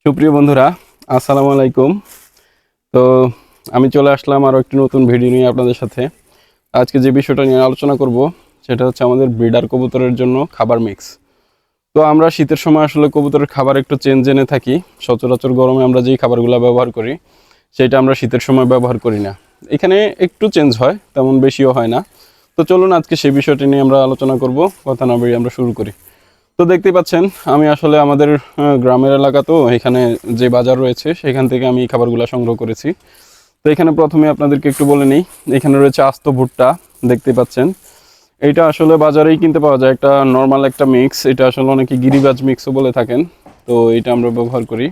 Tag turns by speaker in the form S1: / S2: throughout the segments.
S1: সুপ্রিয় বন্ধুরা, আসসালামু আলাইকুম। তো আমি চলে আসলাম আরও একটি নতুন ভিডিও নিয়ে আপনাদের সাথে। আজকে যে বিষয়টা নিয়ে আলোচনা করব সেটা হচ্ছে আমাদের ব্রিডার কবুতরের জন্য খাবার মিক্স। তো আমরা শীতের সময় আসলে কবুতরের খাবার একটু চেঞ্জ এনে থাকি। সচরাচর গরমে আমরা যেই খাবারগুলো ব্যবহার করি সেটা আমরা শীতের সময় ব্যবহার করি না। এখানে একটু চেঞ্জ হয়, তেমন বেশিও হয় না। তো চলুন আজকে সেই বিষয়টি নিয়ে আমরা আলোচনা করব। কথা না বেরিয়ে আমরা শুরু করি। তো দেখতেই পাচ্ছেন আমি আসলে আমাদের গ্রামের এলাকা, তো এখানে যে বাজার রয়েছে সেখান থেকে আমি খাবারগুলো সংগ্রহ করেছি। তো এখানে প্রথমে আপনাদেরকে একটু বলে নিই, এখানে রয়েছে আস্ত ভুট্টা। দেখতে পাচ্ছেন এইটা আসলে বাজারেই কিনতে পাওয়া যায়, একটা নর্মাল একটা মিক্স। এটা আসলে অনেকে গিরিবাজ মিক্সও বলে থাকেন। তো এটা আমরা ব্যবহার করি।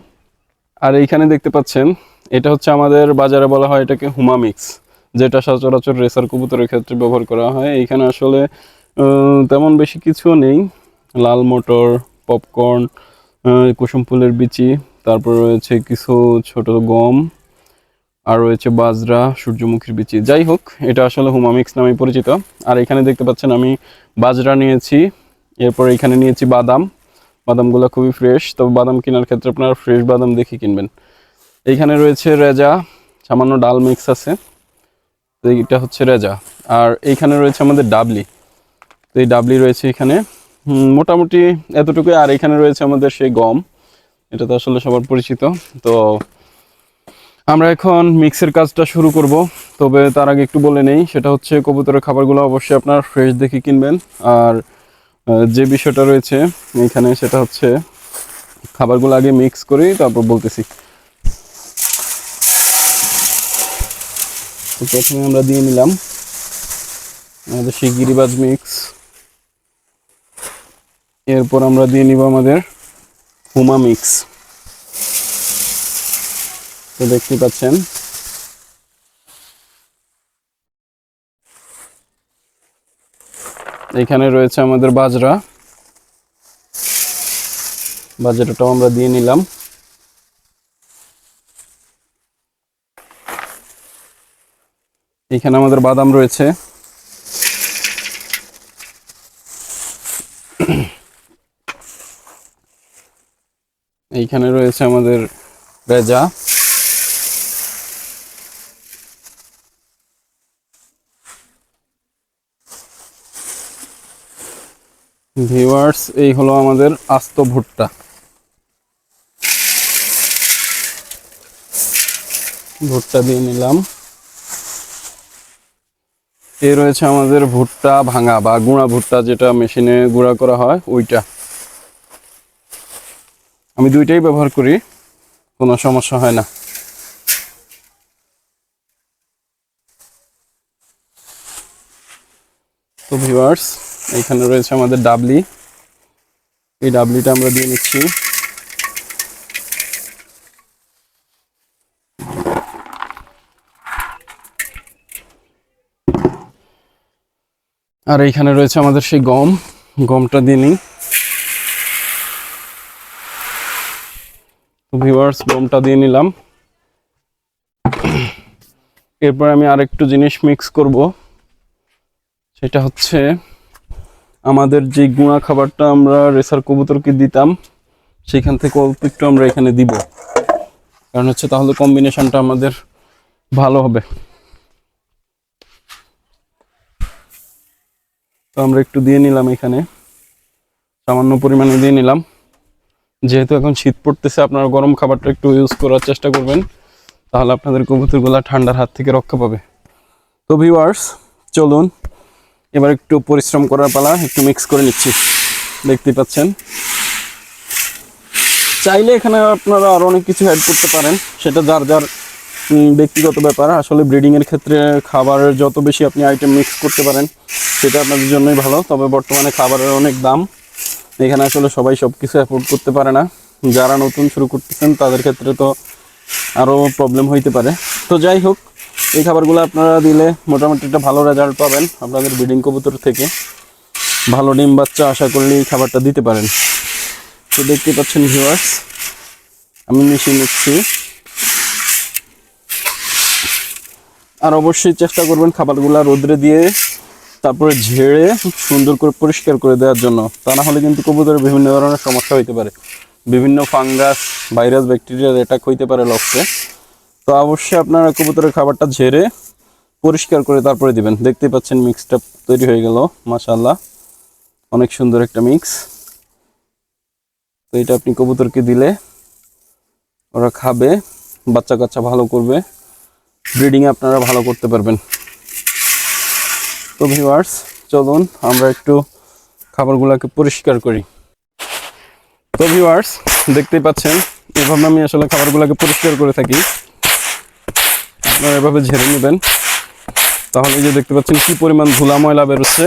S1: আর এইখানে দেখতে পাচ্ছেন এটা হচ্ছে আমাদের বাজারে বলা হয় এটাকে হুমা মিক্স, যেটা সচরাচর রেসার কবুতরের ক্ষেত্রে ব্যবহার করা হয়। এইখানে আসলে তেমন বেশি কিছুও নেই। লাল মটর, পপকর্ন, কুসুম ফুলের বিচি, তারপর রয়েছে কিছু ছোট গম, আর রয়েছে বাজরা, সূর্যমুখীর বিচি। যাই হোক, এটা আসলে হুমা মিক্স নামে পরিচিত। আর এখানে দেখতে পাচ্ছেন আমি বাজরা নিয়েছি, এরপর এখানে নিয়েছি বাদাম। বাদামগুলো খুবই ফ্রেশ, তবে বাদাম কেনার ক্ষেত্রে আপনারা ফ্রেশ বাদাম দেখে কিনবেন। এইখানে রয়েছে রেজা, সামান্য ডাল মিক্স আছে। তো এইটা হচ্ছে রেজা। আর এইখানে রয়েছে আমাদের ডাবলি। তো এই ডাবলি রয়েছে এখানে, মোটামুটি এতটুকুই। আর এখানে রয়েছে আমাদের সেই গম, এটা তো আসলে সবার পরিচিত। তো আমরা এখন মিক্সের কাজটা শুরু করব। তবে তার আগে একটু বলে নেই, সেটা হচ্ছে কবুতরের খাবারগুলো অবশ্যই আপনার ফ্রেশ দেখে কিনবেন। আর যে বিষয়টা রয়েছে এখানে সেটা হচ্ছে খাবারগুলো আগে মিক্স করি, তারপর বলতেছি। তো প্রথমে আমরা দিয়ে নিলাম আমাদের সেই গিরিবাজ মিক্স। এরপর আমরা দিয়ে নিব আমাদের হুমা মিক্স। তো দেখতে পাচ্ছেন এখানে রয়েছে আমাদের বাজরা। বাজরাটাও আমরা দিয়ে নিলাম। এখানে আমাদের বাদাম রয়েছে। এইখানে রয়েছে আমাদের রেজা। ভিউয়ার্স, এই হলো আমাদের আস্ত ভুট্টা। ভুট্টা দিয়ে নিলাম। এই রয়েছে আমাদের ভুট্টা ভাঙা বা গুঁড়া ভুট্টা, যেটা মেশিনে গুঁড়া করা হয় ওইটা। আমি দুইটাই ব্যবহার করি, কোনো সমস্যা হয় না। তো ভিউয়ার্স, এখানে রয়েছে আমাদের ডাবলি। এই ডাবলিটা আমরা দিয়ে নিচ্ছি। আর এইখানে রয়েছে আমাদের সেই গম, গমটা দিয়ে নিই। তো ভিউয়ার্স, গমটা দিয়ে নিলাম। এরপর আমি আরেকটু জিনিস মিক্স করব, সেটা হচ্ছে আমাদের যে গুঁড়া খাবারটা আমরা রেসার কবুতরকে দিতাম সেখান থেকে অল্প একটু আমরা এখানে দিব, কারণ হচ্ছে তাহলে কম্বিনেশনটা আমাদের ভালো হবে। তো আমরা একটু দিয়ে নিলাম, এখানে সামান্য পরিমাণে দিয়ে নিলাম। যেহেতু এখন শীত পড়তেছে, আপনারা গরম খাবারটা একটু ইউজ করার চেষ্টা করবেন, তাহলে আপনাদের কবুতরগুলা ঠান্ডার হাত থেকে রক্ষা পাবে। তো ভিউয়ার্স, চলুন এবার একটু পরিশ্রম করার পালা। একটু মিক্স করে নিচ্ছি, দেখতে পাচ্ছেন। চাইলে এখানে আপনারা আরও অনেক কিছু অ্যাড করতে পারেন, সেটা যার যার ব্যক্তিগত ব্যাপার। আসলে ব্রিডিংয়ের ক্ষেত্রে খাবারের যত বেশি আপনি আইটেম মিক্স করতে পারেন সেটা আপনাদের জন্যই ভালো। তবে বর্তমানে খাবারের অনেক দাম, এখানে আসলে সবাই সব কিছু অ্যাফোর্ড করতে পারে না। যারা নতুন শুরু করতেছেন তাদের ক্ষেত্রে তো আরও প্রবলেম হইতে পারে। তো যাই হোক, এই খাবারগুলো আপনারা দিলে মোটামুটি একটা ভালো রেজাল্ট পাবেন আপনাদের ব্রিডিং কবুতর থেকে। ভালো ডিম বাচ্চা আশা করলে এই খাবারটা দিতে পারেন। তো দেখতে পাচ্ছেন ভিউয়ার্স, আমি মিশিয়ে নিচ্ছি। আর অবশ্যই চেষ্টা করবেন খাবারগুলো রোদ্রে দিয়ে তারপরে ঝেড়ে সুন্দর করে পরিষ্কার করে দেওয়ার জন্য, তা না হলে কিন্তু কবুতরের বিভিন্ন ধরনের সমস্যা হইতে পারে। বিভিন্ন ফাঙ্গাস, ভাইরাস, ব্যাকটেরিয়ার অ্যাটাক হইতে পারে লফটে। তো অবশ্যই আপনারা কবুতরের খাবারটা ঝেড়ে পরিষ্কার করে তারপরে দিবেন। দেখতেই পাচ্ছেন মিক্সটা তৈরি হয়ে গেল, মাশাআল্লাহ অনেক সুন্দর একটা মিক্স। তো এটা আপনি কবুতরকে দিলে ওরা খাবে, বাচ্চা কাচ্চা ভালো করবে, ব্রিডিংয়ে আপনারা ভালো করতে পারবেন। তো ভিউয়ার্স চলুন আমরা একটু খাবারগুলোকে পরিষ্কার করি। তো ভিউয়ার্স দেখতেই পাচ্ছেন এভাবে আমি আসলে খাবারগুলোকে পরিষ্কার করে থাকি। আপনারা এভাবে ঝেড়ে নেবেন, তাহলে যে দেখতে পাচ্ছেন কি পরিমাণ ধুলা ময়লা বেরোচ্ছে।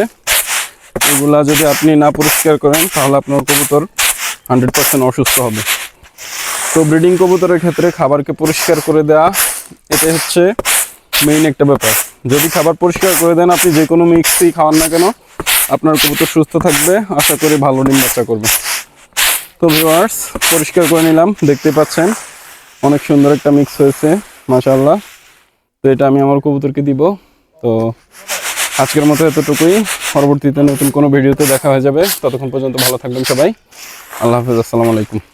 S1: এগুলা যদি আপনি না পরিষ্কার করেন তাহলে আপনার কবুতর 100% অসুস্থ হবে। তো ব্রিডিং কবুতরের ক্ষেত্রে খাবারকে পরিষ্কার করে দেওয়া এটাই হচ্ছে মেইন একটা ব্যাপার। যদি খাবার পরিষ্কার করে দেন আপনি যে কোনো মিক্সই খাওয়ান না কেন, আপনার কবুতর সুস্থ থাকবে, আশা করি ভালো ডিম বাচ্চা করবে। তো ভিউয়ার্স পরিষ্কার করে নিলাম, দেখতে পাচ্ছেন অনেক সুন্দর একটা মিক্স হয়েছে, মাশাআল্লাহ। তো এটা আমি আমার কবুতরকে দিব। তো আজকের মতো এতটুকুই, পরবর্তীতে নতুন কোনো ভিডিওতে দেখা হয়ে যাবে। ততক্ষণ পর্যন্ত ভালো থাকবেন সবাই। আল্লাহ হাফেজ, আসসালামু আলাইকুম।